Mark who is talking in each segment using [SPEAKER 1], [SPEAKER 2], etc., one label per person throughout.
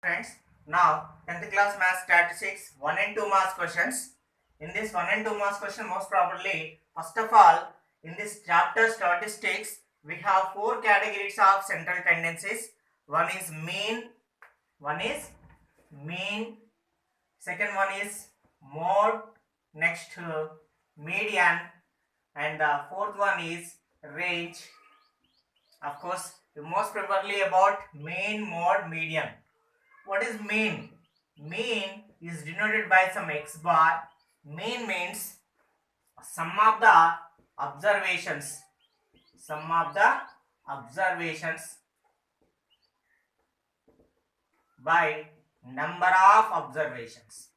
[SPEAKER 1] Friends, now 10th class math statistics 1 and 2 marks questions. In this 1 and 2 marks question, most probably, first of all, in this chapter statistics, we have 4 categories of central tendencies. One is mean, second one is mode, next median, and the fourth one is range. Of course, most probably about mean, mode, median. What is mean? Mean is denoted by some x bar. Mean means sum of the observations. Sum of the observations by number of observations.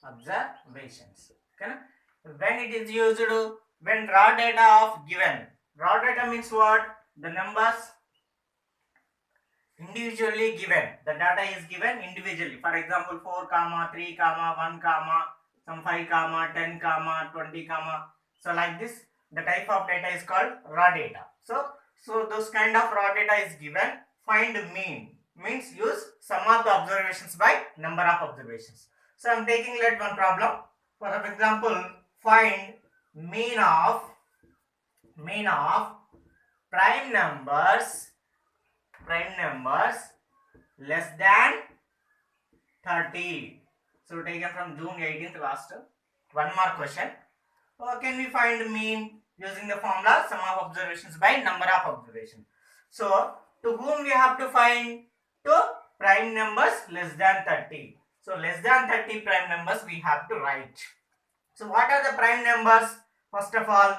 [SPEAKER 1] Observations. Okay? When it is used, when raw data of given. Raw data means what? The numbers individually given. The data is given individually. For example, 4 comma 3 comma 1 comma some 5 comma 10 comma 20 comma. So like this, the type of data is called raw data. So those kind of raw data is given. Find mean means use sum of the observations by number of observations. So I am taking let one problem. For example, find mean of prime numbers less than 30. So taken from June 18th last. One more question. Can we find mean using the formula sum of observations by number of observations? So to whom we have to find? To prime numbers less than 30. So less than 30 prime numbers we have to write. So what are the prime numbers? First of all,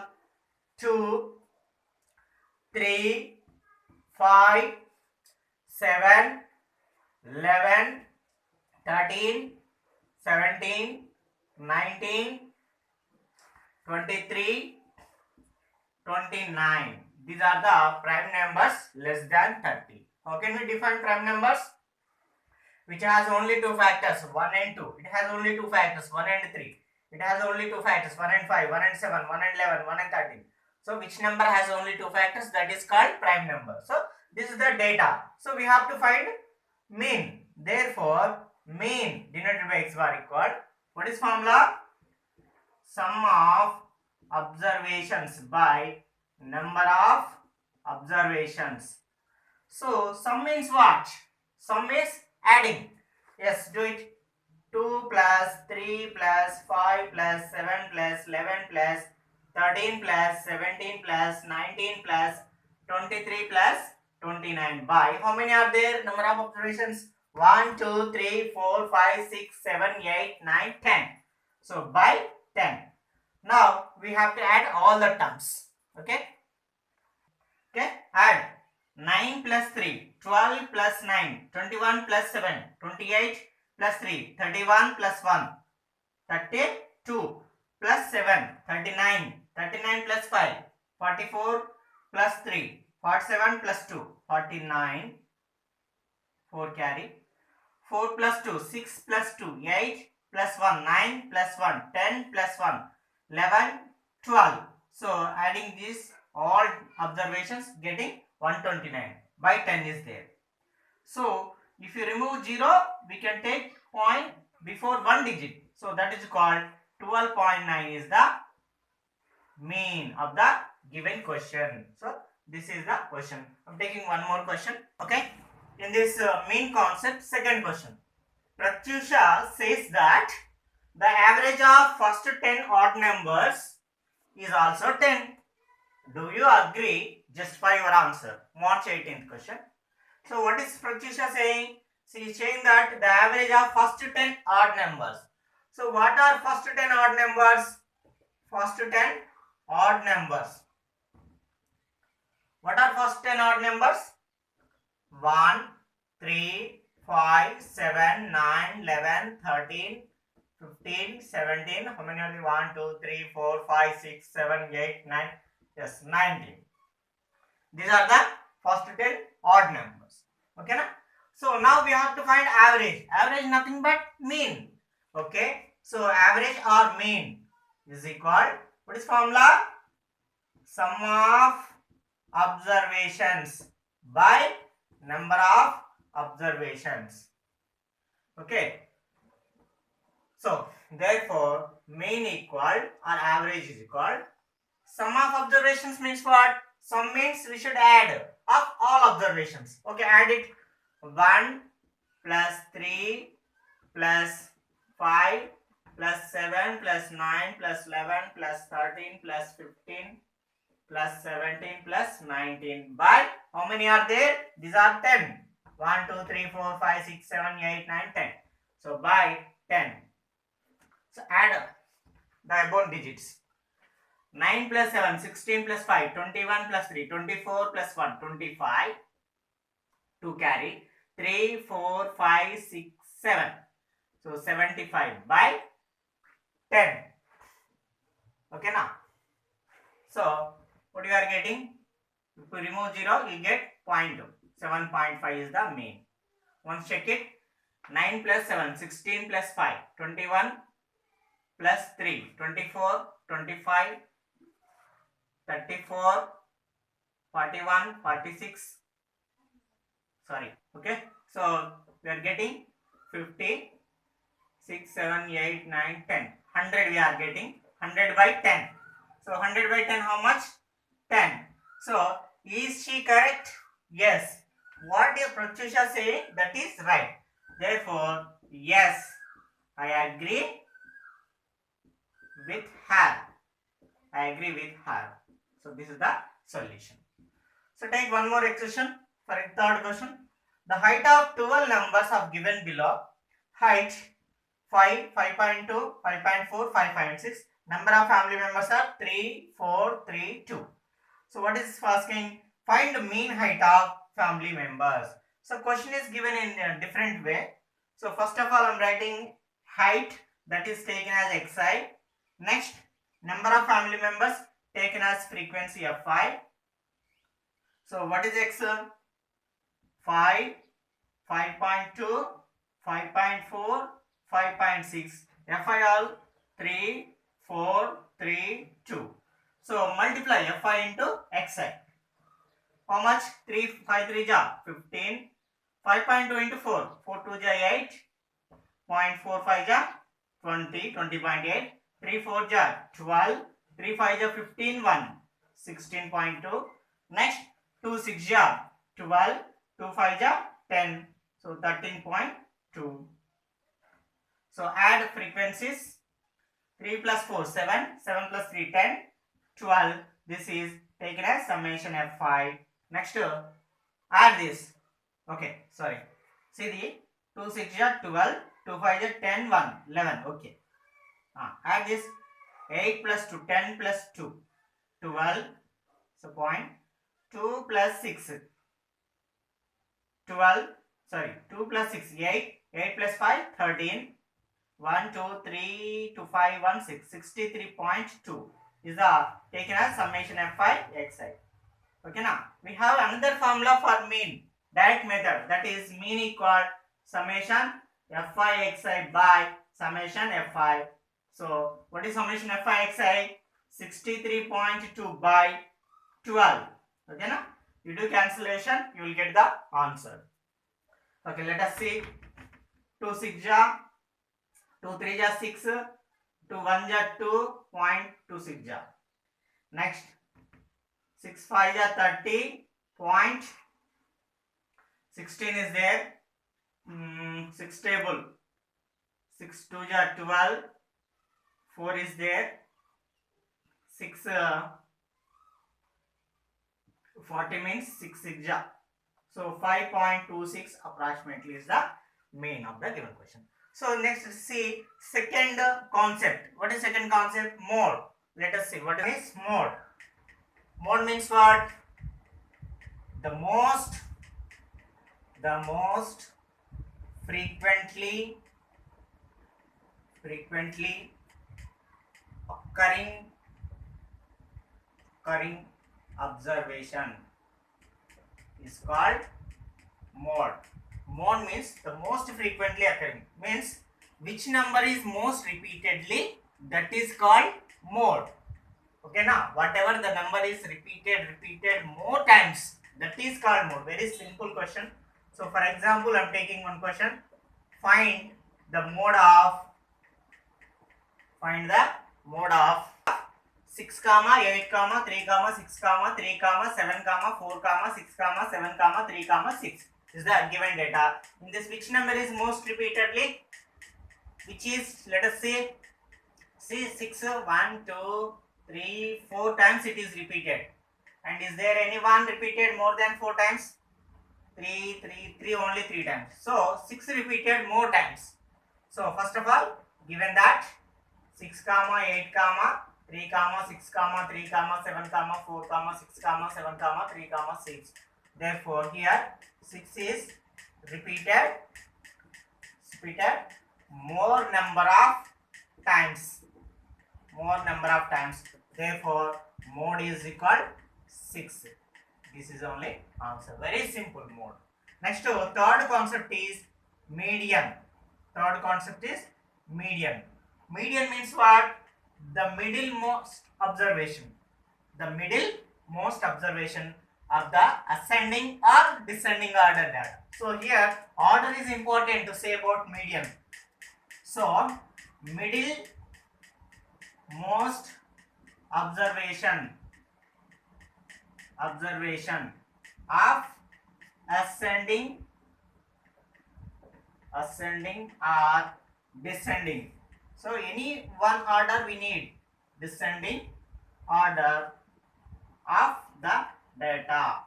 [SPEAKER 1] 2, 3, 5, 7, 11, 13, 17, 19, 23, 29. These are the prime numbers less than 30. How can we define prime numbers? Which has only two factors, 1 and 2. It has only two factors, 1 and 3. It has only two factors, 1 and 5, 1 and 7, 1 and 11, 1 and 13. So which number has only two factors? That is called prime number. So this is the data. So we have to find mean. Therefore, mean denoted by x bar equal. What is formula? Sum of observations by number of observations. So sum means what? Sum is adding. Yes, do it. 2 plus 3 plus 5 plus 7 plus 11 plus 13 plus 17 plus 19 plus 23 plus 29 by how many are there? Number of observations 1, 2, 3, 4, 5, 6, 7, 8, 9, 10. So by 10. Now we have to add all the terms. Okay. Add 9 plus 3, 12 plus 9, 21 plus 7, 28 plus 3, 31 plus 1, 32 plus 7, 39, 39 plus 5, 44 plus 3, 47 plus 2, 49, 4 carry, 4 plus 2, 6 plus 2, 8 plus 1, 9 plus 1, 10 plus 1, 11, 12. So adding these all observations getting 129 by 10 is there. So if you remove 0, we can take point before one digit. So that is called 12.9 is the mean of the given question. So this is the question. I'm taking one more question. Okay. In this mean concept, second question. Pratyusha says that the average of first 10 odd numbers is also 10. Do you agree? Justify your answer. March 18th question. So what is Pratyusha saying? She is saying that the average of first 10 odd numbers. So what are first 10 odd numbers? First 10 odd numbers. What are first 10 odd numbers? 1, 3, 5, 7, 9, 11, 13, 15, 17. How many are there? 1, 2, 3, 4, 5, 6, 7, 8, 9. Yes, 19. These are the first 10 odd numbers. Okay, na? So now we have to find average. Average nothing but mean. Okay. So average or mean is equal. What is formula? Sum of observations by number of observations. Okay. So therefore mean equal or average is equal. Sum of observations means what? Sum means we should add of all observations. Okay, add it. 1 plus 3 plus 5 plus 7 plus 9 plus 11 plus 13 plus 15 plus 17 plus 19 by how many are there? These are 10. 1, 2, 3, 4, 5, 6, 7, 8, 9, 10. So by 10. So add the above digits. 9 plus 7, 16 plus 5, 21 plus 3, 24 plus 1, 25. To carry 3, 4, 5, 6, 7. So 75 by 10. Okay now. So what you are getting? If you remove 0, you get 0.2. 7.5 is the mean. Once check it. 9 plus 7, 16 plus 5, 21 plus 3, 24, 25, 34, 41, 46. Sorry. Okay. So we are getting 50, 6, 7, 8, 9, 10. 100 we are getting. 100 by 10. So 100 by 10 how much? 10. So is she correct? Yes. What is Pratyusha saying? That is right. Therefore, yes, I agree with her. I agree with her. So this is the solution. So take one more exercise for a third question. The height of 12 numbers are given below. Height 5, 5.2, 5.4, 5.6. Number of family members are 3, 4, 3, 2. So what is asking? Find the mean height of family members. So question is given in a different way. So first of all I am writing height, that is taken as xi. Next, number of family members taken as frequency of 5. So what is x? 5, 5.2, 5.4, 5.6. Fi all 3, 4, 3, 2. So multiply Fi into xi. How much? 3, 5, 3 ja 15. 5.2 into 4. 4, 2 ja 8. 0.45 ja 20. 20.8. 3, 4 ja 12. 3, 5 ja 15. 1. 16.2. Next 2, 6 ja 12. 2, 5 ja 10. So 13.2. So add frequencies. 3 plus 4, 7. 7 plus 3, 10. 12. This is taken as summation F5. Next, add this. Okay, sorry. See the 2, 6 ja 12. 2, 5 ja 10, 1, 11. Okay. Add this. 8 plus 2, 10 plus 2, 12. So point. 2 plus 6, 12. Sorry, 2 plus 6, 8. 8 plus 5, 13. 1, 2, 3, 2, 5, 1, 6. 63.2 is the taken as summation F5 xi. Okay, now we have another formula for mean, direct method, that is mean equal summation F5 xi by summation F5. So what is summation F5 xi? 63.2 by 12. Okay, now you do cancellation, you will get the answer. Okay, let us see. 2 6 ja, 2 3 ja 6, 2 1 ja 2.26 ja. Next 6 5 ja 30. Point 16 is there. 6 table. 6 2 ja 12. 4 is there. 6 40 means 6 6 ja. So 5.26 approximately is the mean of the given question. So next see second concept. What is second concept? Mode. Let us see what is mode. Mode means what? The most frequently occurring observation is called mode. Mode means the most frequently occurring, means which number is most repeatedly, that is called mode. Okay, now whatever the number is repeated more times, that is called mode. Very simple question. So for example, I'm taking one question. Find the mode of 6 comma 8 comma 3 comma 6 comma 3 comma 7 comma 4 comma 6 comma 7 comma 3 comma 6 is the given data. In this, which number is most repeatedly? Which is, let us say 6 1 2 3 4 times it is repeated. And is there any one repeated more than 4 times? 3 only 3 times. So 6 repeated more times. So first of all, given that 6 comma 8 comma 3 comma 6 comma 3 comma 7 comma 4 comma 6 comma 7 comma 3 comma 6. Therefore here 6 is repeated more number of times. Therefore mode is equal 6. This is only answer. Very simple mode. Next, third concept is median. Median means what? The middlemost observation of the ascending or descending order data. So here order is important to say about median. So middlemost observation of ascending or descending. So any one order we need, descending order of the data.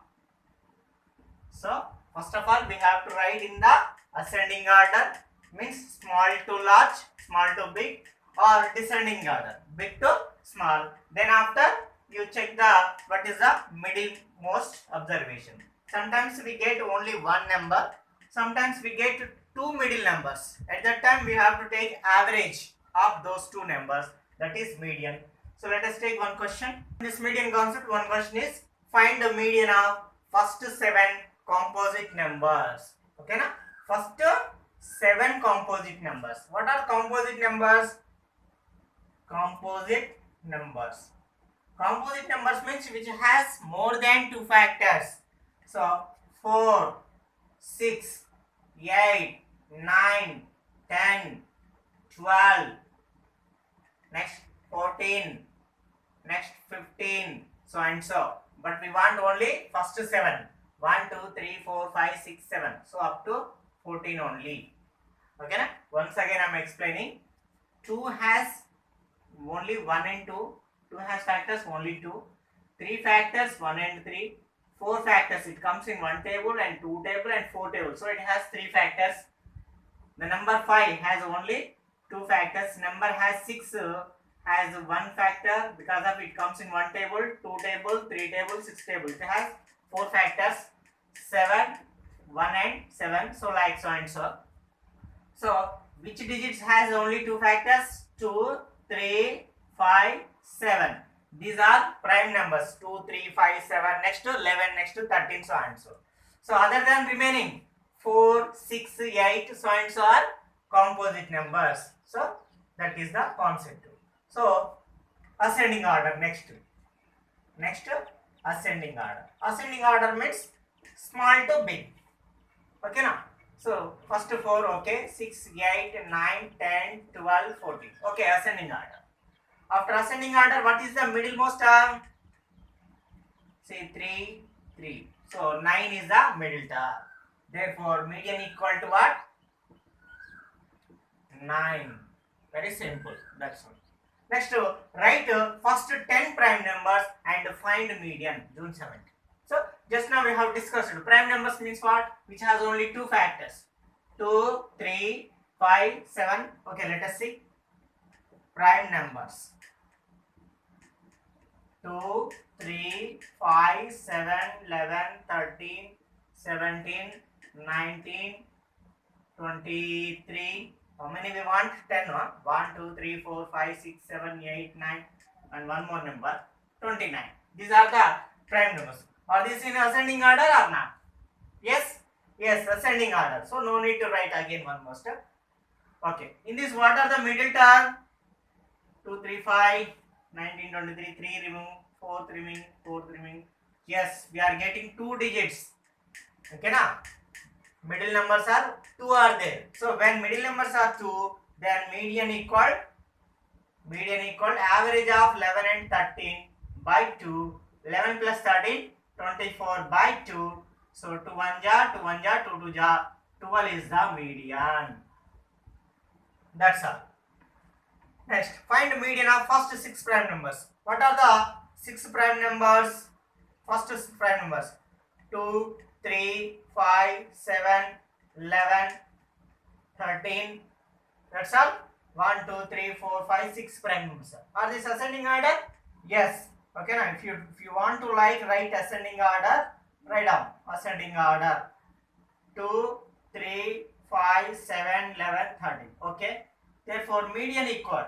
[SPEAKER 1] So first of all we have to write in the ascending order, means small to large, small to big, or descending order, big to small. Then after you check the what is the middlemost observation. Sometimes we get only one number, sometimes we get two middle numbers. At that time we have to take average of those two numbers, that is median. So let us take one question. In this median concept, one question is find the median of first 7 composite numbers. Okay na? First 7 composite numbers. What are composite numbers? Composite numbers means which has more than 2 factors. So 4, 6, 8, 9, 10, 12, next 14, next 15, so and so. But we want only first 7. 1, 2, 3, 4, 5, 6, 7. So up to 14 only. Okay na? Once again I am explaining. 2 has only 1 and 2. 2 has factors only 2. 3 factors 1 and 3. 4 factors, it comes in 1 table and 2 table and 4 table. So it has 3 factors. The number 5 has only 2 factors. Number has 6 has 1 factor because of it comes in 1 table, 2 table, 3 table, 6 table. It has 4 factors, 7, 1 and 7. So like so and so. So which digits has only 2 factors? 2, 3, 5, 7. These are prime numbers. 2, 3, 5, 7. Next to 11, next to 13, so and so. So other than remaining 4, 6, 8, so and so are composite numbers. So that is the concept. So ascending order next ascending order. Ascending order means small to big. Okay now. So first 4, okay, 6, 8, 9, 10, 12, 14. Okay, ascending order. After ascending order, what is the middlemost term? Say 3, 3. So 9 is the middle term. Therefore, median equal to what? 9. Very simple. That's all. Next, write first 10 prime numbers and find median. June 7th. So just now we have discussed prime numbers means what? Which has only 2 factors. 2, 3, 5, 7. Okay, let us see. Prime numbers. 2, 3, 5, 7, 11, 13, 17, 19, 23. How many we want? 10. Huh? 1, 2, 3, 4, 5, 6, 7, 8, 9, and one more number, 29. These are the prime numbers. Are these in ascending order or not? Yes? Yes, ascending order. So no need to write again one more step. Okay. In this, what are the middle term? 2, 3, 5, 19, 23, 3 remove, 4 remaining, 4 remaining. Yes, we are getting 2 digits. Okay na? Middle numbers are 2 are there. So when middle numbers are 2, then median equal average of 11 and 13 by 2. 11 plus 13, 24 by 2. So 2 1 ja, 2 1 ja, 2 2 ja, 12 is the median. That's all. Next, find the median of first 6 prime numbers. What are the 6 prime numbers? First 6 prime numbers: 2, 3, 5, 7, 11, 13. That's all. 1, 2, 3, 4, 5, 6 prime numbers. Are these ascending order? Yes. Okay, now if you want to write ascending order, write down ascending order. 2, 3, 5, 7, 11, 13. Okay. Therefore, median equal.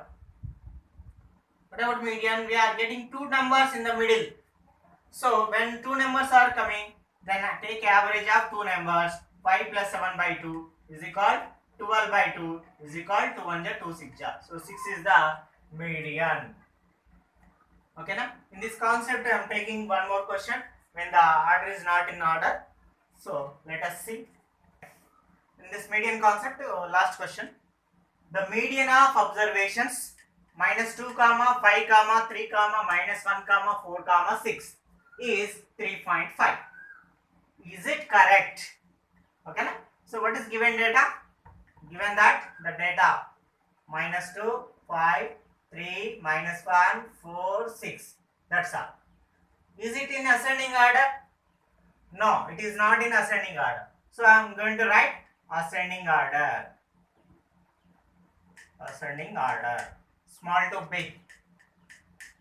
[SPEAKER 1] What about median? We are getting two numbers in the middle. So when two numbers are coming, then I take average of two numbers. 5 plus 7 by 2 is equal 12 by 2 is equal to 1 ja 2 6 ja. So 6 is the median. Okay na? In this concept I am taking one more question when the order is not in order. So let us see. In this median concept, last question. The median of observations -2, 5, 3, -1, 4, 6 is 3.5. Is it correct? Okay na? So what is given data? Given that the data -2, 5, 3, -1, 4, 6. That's all. Is it in ascending order? No, it is not in ascending order. So I am going to write ascending order. Ascending order. Small to big.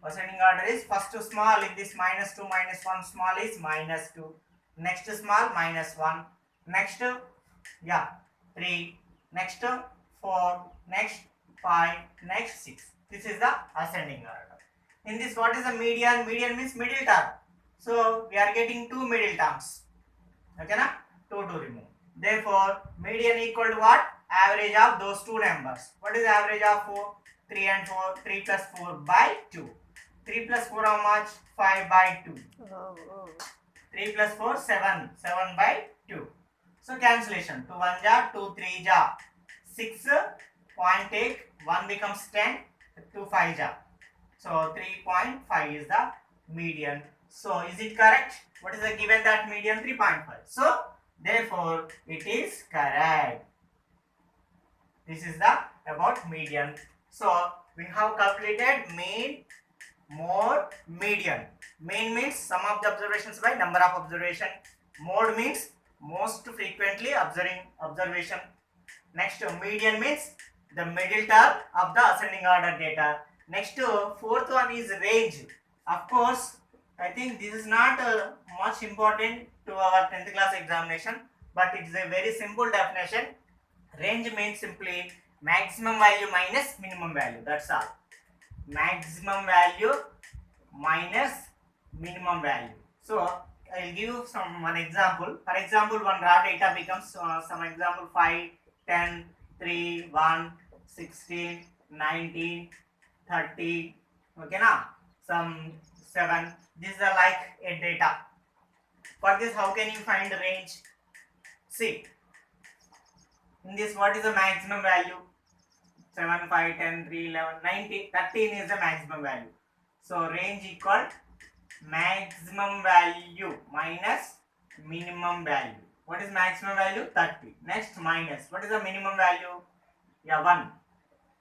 [SPEAKER 1] Ascending order is first to small. In this -2, -1, small is -2. Next small, -1. Next, yeah, 3. Next, 4. Next, 5. Next, 6. This is the ascending order. In this, what is the median? Median means middle term. So we are getting two middle terms. Okay na? 2 to remove. Therefore, median equal to what? Average of those two numbers. What is the average of 4? 3 and 4. 3 plus 4 by 2. 3 plus 4 how much? 5 by 2. 3 plus 4, 7. 7 by 2. So cancellation. 2 1 ja, 2 3 ja. 6 point take. 1 becomes 10. 2 5 ja. So 3.5 is the median. So is it correct? What is the given that median? 3.5. So therefore it is correct. This is the about median. So we have calculated mean, mode, median. Mean means sum of the observations by number of observation. Mode means most frequently observation. Next, median means the middle term of the ascending order data. Next, fourth one is range. Of course, I think this is not much important to our 10th class examination, but it is a very simple definition. Range means simply maximum value minus minimum value. That's all. Maximum value minus minimum value. So I will give you one example. For example, one raw data becomes some example 5, 10, 3, 1, 16, 19, 30. Okay na? Some 7. This is like a data. For this, how can you find the range? See. In this, what is the maximum value? 7, 5, 10, 3, 11, 19, 13 is the maximum value. So range equal maximum value minus minimum value. What is maximum value? 30. Next, minus. What is the minimum value? Yeah, 1.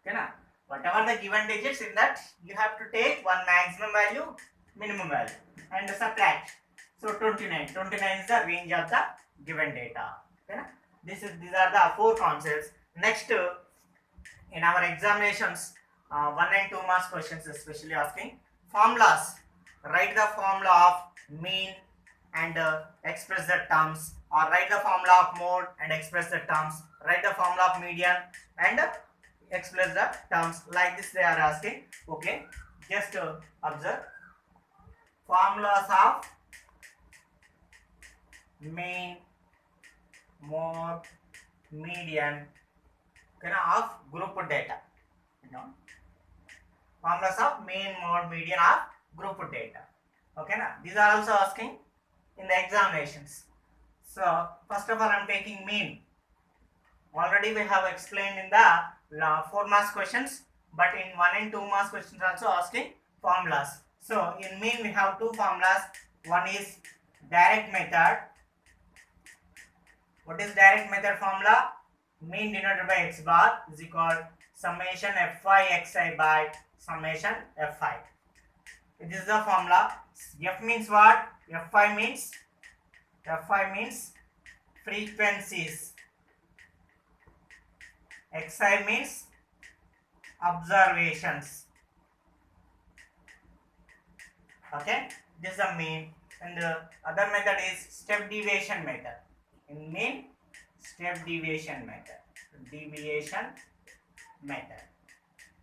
[SPEAKER 1] Okay na? Whatever the given digits, in that you have to take one maximum value, minimum value, and subtract. So 29. 29 is the range of the given data. Okay na? These are the four concepts. Next, in our examinations, 1 and 2 marks questions especially asking formulas. Write the formula of mean and express the terms, or write the formula of mode and express the terms. Write the formula of median and express the terms. Like this they are asking. Okay, just observe formulas of mean, mode, median, of group data. Formulas of mean, mode, median of group data. Okay na? These are also asking in the examinations. So first of all, I'm taking mean. Already we have explained in the 4 marks questions, but in 1 and 2 marks questions also asking formulas. So in mean we have two formulas. One is direct method. What is direct method formula? Mean denoted by x bar is equal summation fi xi by summation fi. This is the formula. F means what? Fi means frequencies. Xi means observations. Okay, this is the mean, and the other method is step deviation method. In mean, step deviation method.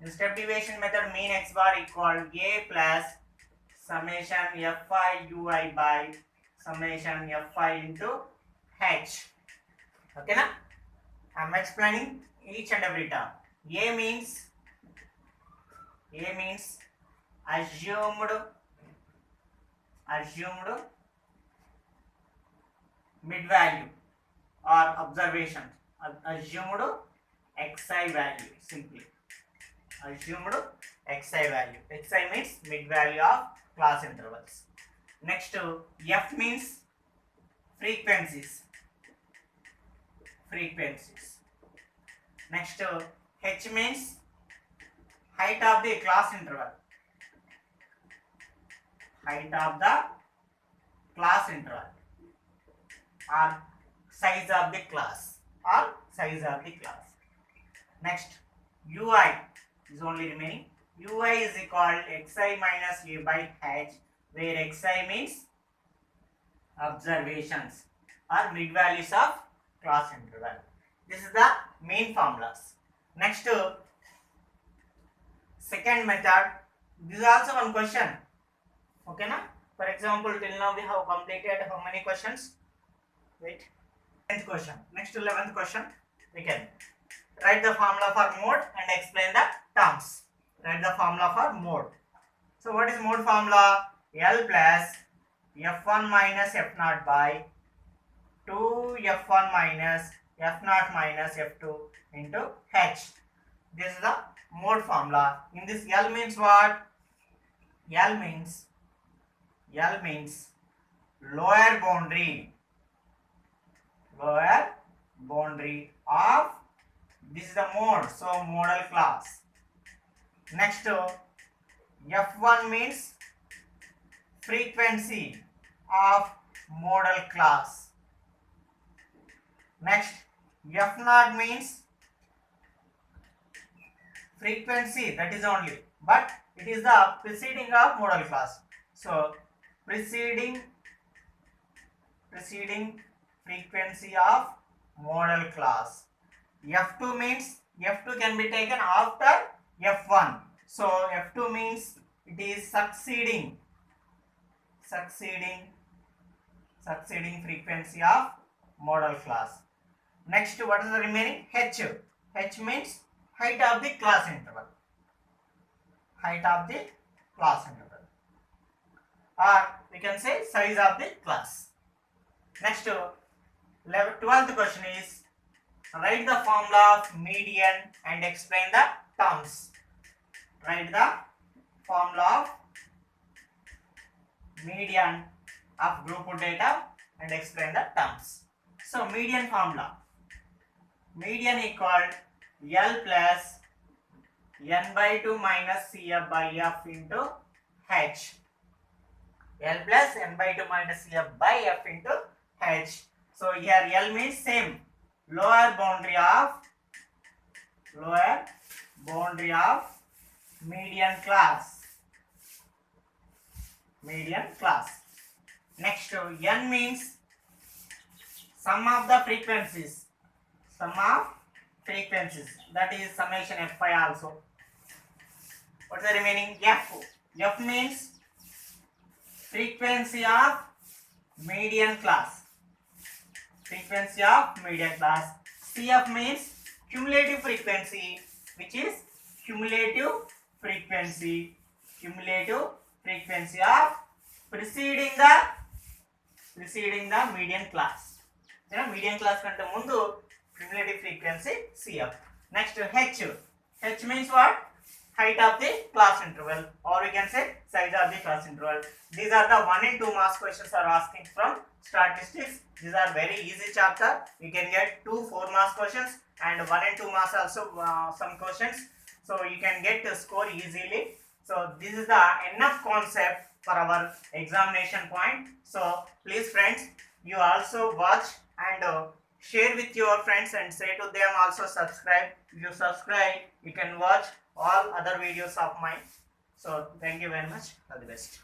[SPEAKER 1] In step deviation method, mean x bar equal a plus summation fi ui by summation fi into h. Okay na? I am explaining each and every term. A means assumed mid value or observation. Assumed xi value, simply assumed xi value. Xi means mid value of class intervals. Next, f means frequencies. Next, h means height of the class interval. Or size of the class. Next, ui is only remaining. Ui is equal to xi minus a by h, where xi means observations or mid values of class interval. This is the main formulas. Next, second method. This is also one question. Okay na? For example, till now we have completed how many questions? Wait. 10th question. Next 11th question. We can write the formula for mode and explain the terms. Write the formula for mode. So what is mode formula? L plus f1 minus f0 by 2 f1 minus f0 minus f2 into h. This is the mode formula. In this, L means what? L means lower boundary of, this is the mode, so modal class. Next, f1 means frequency of modal class. Next, f0 means frequency, that is only, but it is the preceding of modal class. So preceding frequency of modal class. F2 means F2 can be taken after F1. So F2 means it is succeeding frequency of modal class. Next, what is the remaining? H. H means height of the class interval. Or we can say size of the class. Next, 12th question is write the formula of median and explain the terms. Write the formula of median of group data and explain the terms. So median formula. Median equal L plus n by 2 minus Cf by f into h. L plus n by 2 minus Cf by f into h. So here L means same, lower boundary of median class. Next, n means sum of frequencies, that is summation fi also. What is the remaining? F. F means frequency of median class. CF means cumulative frequency, which is cumulative frequency of preceding the median class. median class కంటే ముందు cumulative frequency CF. Next H means what? Height of the class interval, or we can say size of the class interval. These are the 1 and 2 marks questions are asking from statistics. These are very easy chapter. You can get 2 4 marks questions and 1 and 2 marks also some questions. So you can get to score easily. So this is the enough concept for our examination point. So please friends, you also watch and share with your friends and say to them also subscribe. If you subscribe, you can watch all other videos of mine. So thank you very much. All the best.